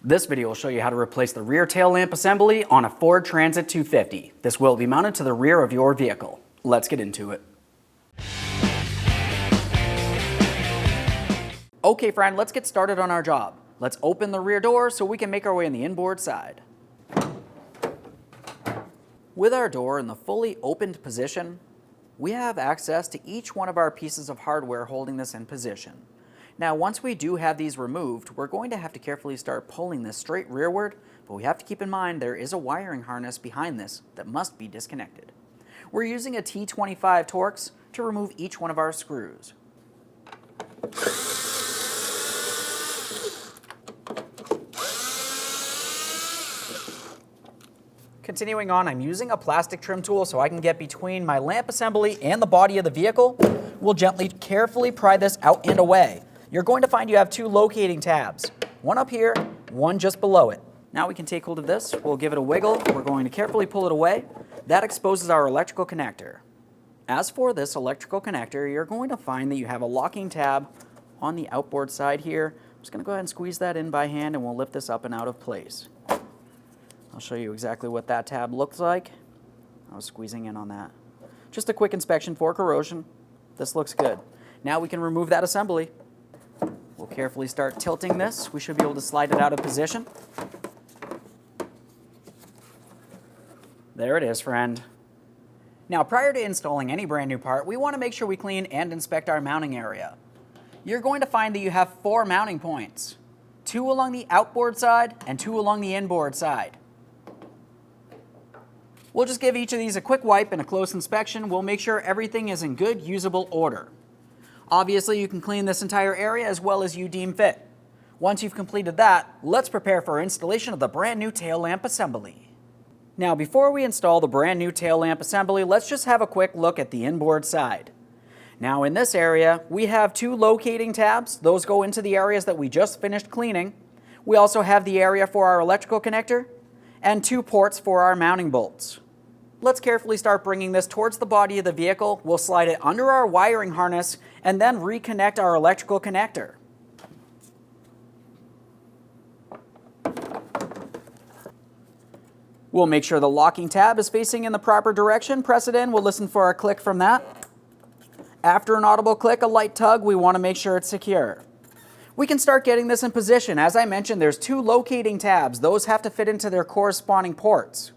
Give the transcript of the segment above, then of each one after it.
This video will show you how to replace the rear tail lamp assembly on a Ford Transit-250. This will be mounted to the rear of your vehicle. Let's get into it. Okay friend, let's get started on our job. Let's open the rear door so we can make our way on the inboard side. With our door in the fully opened position, we have access to each one of our pieces of hardware holding this in position. Now, once we do have these removed, we're going to have to carefully start pulling this straight rearward, but we have to keep in mind there is a wiring harness behind this that must be disconnected. We're using a T25 Torx to remove each one of our screws. Continuing on, I'm using a plastic trim tool so I can get between my lamp assembly and the body of the vehicle. We'll gently, carefully pry this out and away. You're going to find you have two locating tabs, one up here, one just below it. Now we can take hold of this, we'll give it a wiggle, we're going to carefully pull it away. That exposes our electrical connector. As for this electrical connector, you're going to find that you have a locking tab on the outboard side here. I'm just going to go ahead and squeeze that in by hand and we'll lift this up and out of place. I'll show you exactly what that tab looks like. I was squeezing in on that. Just a quick inspection for corrosion. This looks good. Now we can remove that assembly. We'll carefully start tilting this. We should be able to slide it out of position. There it is, friend. Now, prior to installing any brand new part, we want to make sure we clean and inspect our mounting area. You're going to find that you have 4 mounting points, 2 along the outboard side and 2 along the inboard side. We'll just give each of these a quick wipe and a close inspection. We'll make sure everything is in good, usable order. Obviously, you can clean this entire area as well as you deem fit. Once you've completed that, let's prepare for installation of the brand new tail lamp assembly. Now, before we install the brand new tail lamp assembly, let's just have a quick look at the inboard side. Now, in this area, we have 2 locating tabs. Those go into the areas that we just finished cleaning. We also have the area for our electrical connector and 2 ports for our mounting bolts. Let's carefully start bringing this towards the body of the vehicle. We'll slide it under our wiring harness and then reconnect our electrical connector. We'll make sure the locking tab is facing in the proper direction. Press it in. We'll listen for a click from that. After an audible click, a light tug, we want to make sure it's secure. We can start getting this in position. As I mentioned, there's 2 locating tabs. Those have to fit into their corresponding ports.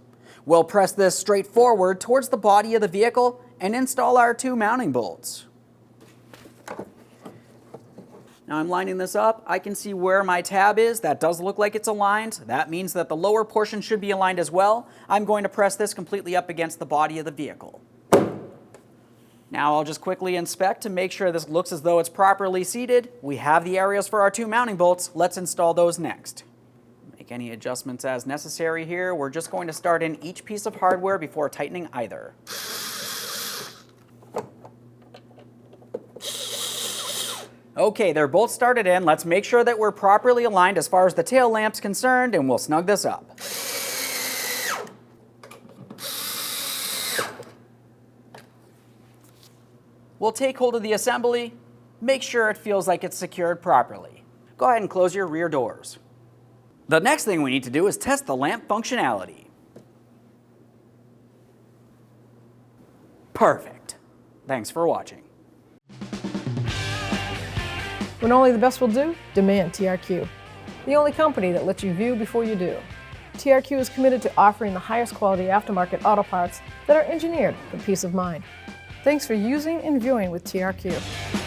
We'll press this straight forward towards the body of the vehicle and install our 2 mounting bolts. Now I'm lining this up. I can see where my tab is. That does look like it's aligned. That means that the lower portion should be aligned as well. I'm going to press this completely up against the body of the vehicle. Now I'll just quickly inspect to make sure this looks as though it's properly seated. We have the areas for our 2 mounting bolts. Let's install those next. Make any adjustments as necessary here. We're just going to start in each piece of hardware before tightening either. Okay, they're both started in. Let's make sure that we're properly aligned as far as the tail lamp's concerned, and we'll snug this up. We'll take hold of the assembly, make sure it feels like it's secured properly. Go ahead and close your rear doors. The next thing we need to do is test the lamp functionality. Perfect. Thanks for watching. When only the best will do, demand TRQ. The only company that lets you view before you do. TRQ is committed to offering the highest quality aftermarket auto parts that are engineered for peace of mind. Thanks for using and viewing with TRQ.